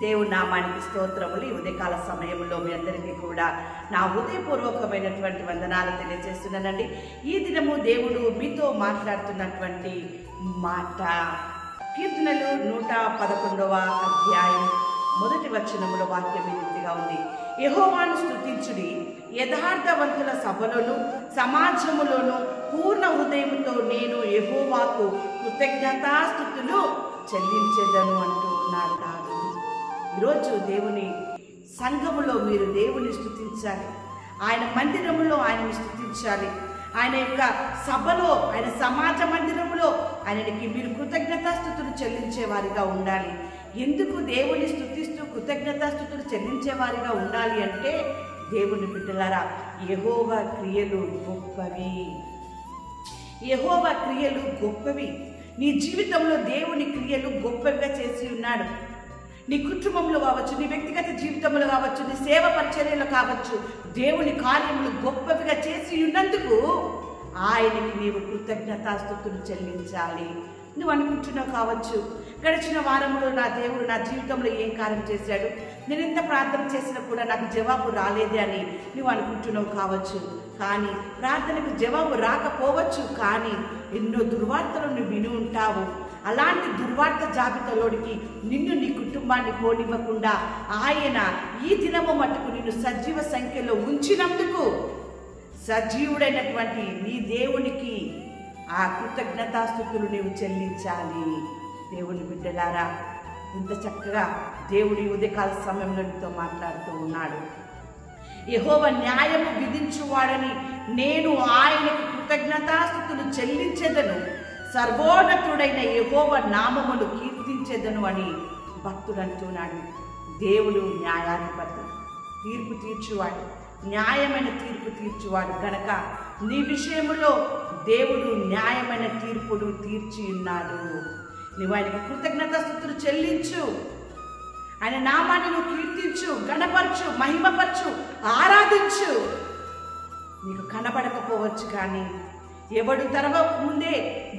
దేవుని నామానికి స్తోత్రములు. ఈ ఉదయకాల సమయంలో మీ అందరికీ కూడా నా హృదయపూర్వకమైనటువంటి వందనాలు తెలియజేస్తున్నానండి. ఈ దినము దేవుడు మీతో మాట్లాడుతున్నటువంటి మాట కీర్తనలు 111వ అధ్యాయం మొదటి వచనములో వాక్యం ఈ రీతిగా ఉంది. యెహోవాను స్తుతించుడి, యథార్థవంతుల సభలోను సమాజములోను పూర్ణ హృదయముతో నేను యెహోవాకు కృతజ్ఞతాస్తుతులు చెల్లించెదను అంటూ ఉన్నాడు దావీదు. ఈరోజు దేవుని సంఘములో మీరు దేవుని స్తుతించాలి, ఆయన మందిరములో ఆయనని స్తుతించాలి, ఆయన యొక్క సభలో ఆయన సమాజ మందిరములో ఆయనకి మీరు కృతజ్ఞతాస్తుతులు చెల్లించే వారిగా ఉండాలి. ఎందుకు దేవుని స్తుతిస్తూ కృతజ్ఞతాస్తుతులు చెల్లించే వారిగా ఉండాలి అంటే, దేవుని బిడ్డలారా, యెహోవా క్రియలు గొప్పవి. యెహోవా క్రియలు గొప్పవి. నీ జీవితంలో దేవుని క్రియలు గొప్పవిగా చేసి ఉన్నాడు. నీ కుటుంబంలో కావచ్చు, నీ వ్యక్తిగత జీవితంలో కావచ్చు, నీ సేవ పరిచర్యలో కావచ్చు, దేవుని కార్యములు గొప్పవిగా చేసి ఉన్నందుకు ఆయనకి నీవు కృతజ్ఞతాస్తుతులు చెల్లించాలి. నువ్వు అనుకుంటున్నావు కావచ్చు, గడిచిన వారంలో నా దేవుడు నా జీవితంలో ఏం కార్యం చేశాడు, నేను ఎంత ప్రార్థన చేసినా కూడా నాకు జవాబు రాలేదే అని నువ్వు అనుకుంటున్నావు కావచ్చు. కానీ ప్రార్థనకు జవాబు రాకపోవచ్చు, కానీ ఎన్నో దుర్వార్తలు నువ్వు విని ఉంటావు. అలాంటి దుర్వార్త జాబితాలోనికి నిన్ను నీ కుటుంబాన్ని పోనివ్వకుండా ఆయన ఈ దినము మటుకు నిన్ను సజీవ సంఖ్యలో ఉంచినందుకు సజీవుడైనటువంటి నీ దేవునికి ఆ కృతజ్ఞతాస్తుతులు నీవు చెల్లించాలి. దేవుని బిడ్డలారా, ఇంత చక్కగా దేవుడి ఉదయకాల సమయంలో నీతో మాట్లాడుతూ ఉన్నాడు. యెహోవా న్యాయము విధించువాడని నేను ఆయనకు కృతజ్ఞతాస్తుతులు చెల్లించెదను, సర్వోన్నతుడైన యెహోవా నామమును కీర్తించెదను అని భక్తుడు అంటున్నాడు. దేవుడు న్యాయాధిపతి, తీర్పు తీర్చువాడు, న్యాయమైన తీర్పు తీర్చువాడు గనక నీ విషయంలో దేవుడు న్యాయమైన తీర్పును తీర్చి ఉన్నాడు. నువ్వు ఆయనకి కృతజ్ఞతాస్తుతులు చెల్లించు, ఆయన నామాన్ని నువ్వు కీర్తించు, గణపరచు, మహిమపరచు, ఆరాధించు. నీకు కనబడకపోవచ్చు, కానీ ఎవడు తరవక ముందే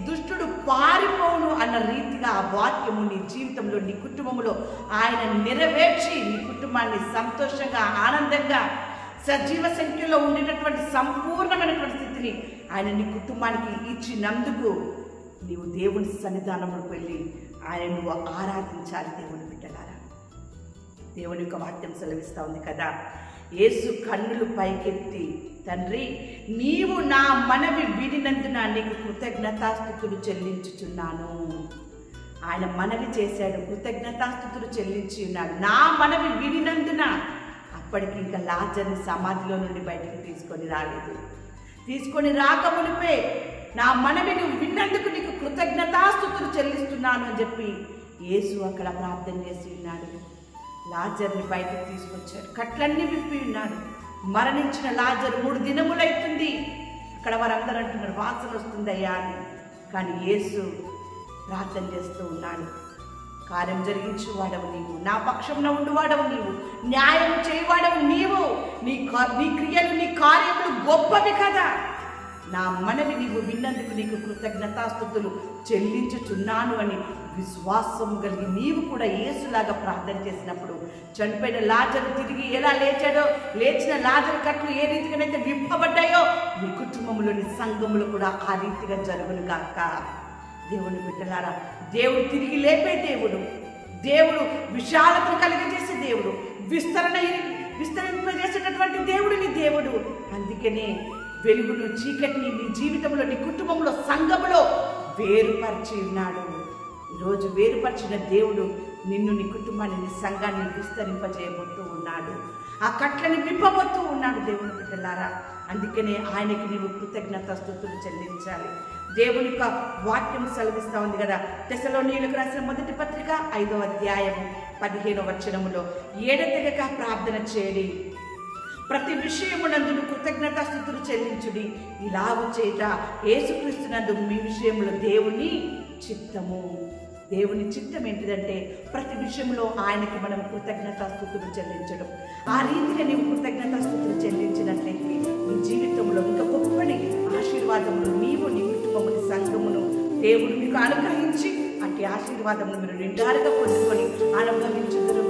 దుష్టుడు పారిపోవును అన్న రీతిగా ఆ వాక్యము నీ జీవితంలో నీ కుటుంబంలో ఆయన నెరవేర్చి నీ కుటుంబాన్ని సంతోషంగా ఆనందంగా సజీవ సంఖ్యలో ఉండేటటువంటి సంపూర్ణమైనటువంటి స్థితిని ఆయన నీ కుటుంబానికి ఇచ్చినందుకు నీవు దేవుని సన్నిధానంలోకి వెళ్ళి ఆయన నువ్వు ఆరాధించాలి. దేవుని బిడ్డలారా, దేవుని యొక్క వాక్యం సెలవిస్తూ ఉంది కదా, యేసు కన్నులు పైకెత్తి, తండ్రి నీవు నా మనవి వినినందున నీకు కృతజ్ఞతాస్తుతులు చెల్లించుచున్నాను. ఆయన మనవి చేశాడు, కృతజ్ఞతాస్తుతులు చెల్లించి ఉన్నాడు. నా మనవి వినినందున. అప్పటికి ఇంకా లాజర్ని సమాధిలో నుండి బయటికి తీసుకొని రాలేదు. తీసుకొని రాకమునిపే నా మనవి నువ్వు విన్నందుకు నీకు కృతజ్ఞతాస్తుతులు చెల్లిస్తున్నాను అని చెప్పి యేసు అక్కడ ప్రార్థన చేసి ఉన్నాడు. లాజర్ని బయటకు తీసుకొచ్చాడు, కట్లన్నీ విప్పి ఉన్నాడు. మరణించిన లాజరు 3 దినములైతుంది. అక్కడ వారందరూ అంటున్నారు వాసన వస్తుందయ్యా అని. కానీ యేసు ప్రార్థన చేస్తూ ఉన్నాడు, కార్యం జరిగించువాడవు నీవు, నా పక్షంలో ఉండువాడవు నీవు, న్యాయం చేయవాడవు నీవు, నీ క్రియలు నీ కార్యములు గొప్పవి కదా, నా మనవి నీవు విన్నందుకు నీకు కృతజ్ఞతాస్తుతులు చెల్లించుచున్నాను అని విశ్వాసము కలిగి నీవు కూడా యేసులాగా ప్రార్థన చేసినప్పుడు చనిపోయిన లాజరు తిరిగి ఎలా లేచాడో, లేచిన లాజరు కట్లు ఏ రీతిగానైతే విప్పబడ్డాయో నీ కుటుంబంలోని సంఘములు కూడా ఆ రీతిగా జరుగును గాక. దేవుని బిడ్డలారా, దేవుడు తిరిగి లేపే దేవుడు, దేవుడు విశాలతను కలిగజేసే దేవుడు, విస్తరింపజేసేటటువంటి దేవుడు నీ దేవుడు. అందుకనే వెలుగును చీకటిని నీ జీవితంలో నీ కుటుంబంలో సంఘములో వేరుపరిచి ఉన్నాడు. ఈరోజు వేరుపరిచిన దేవుడు నిన్ను నీ కుటుంబాన్ని నీ సంఘాన్ని విస్తరింపజేయబోతూ ఉన్నాడు, ఆ కట్లని విప్పబోతూ ఉన్నాడు. దేవుని బిడ్డలారా, అందుకనే ఆయనకి నీవు కృతజ్ఞతాస్తుతులు చెల్లించాలి. దేవుని యొక్క వాక్యం సెలవిస్తూ ఉంది కదా, తెస్సలోనీయులకు రాసిన మొదటి పత్రిక 5వ అధ్యాయం 15వ వచనములో, ఎడతెగక ప్రార్థన చేయడి, ప్రతి విషయమునందును కృతజ్ఞతాస్తుతులు చెల్లించుడి, ఇలాగు చేత యేసుక్రీస్తునందు మీ విషయంలో దేవుని చిత్తము. దేవుని చిత్తం ఏంటిదంటే ప్రతి విషయంలో ఆయనకి మనం కృతజ్ఞతాస్తుతులు చెల్లించడం. ఆ రీతిగా నీవు కృతజ్ఞతాస్తుతులు చెల్లించినట్లయితే నీ జీవితంలో ఇంకా గొప్పని ఆశీర్వాదములు నీవు నీ కుటుంబముని సంఘమును దేవుడు మీకు అనుగ్రహించి అట్టి ఆశీర్వాదములు మీరు నిండారుగా పొందుకొని అనుభవించుదురు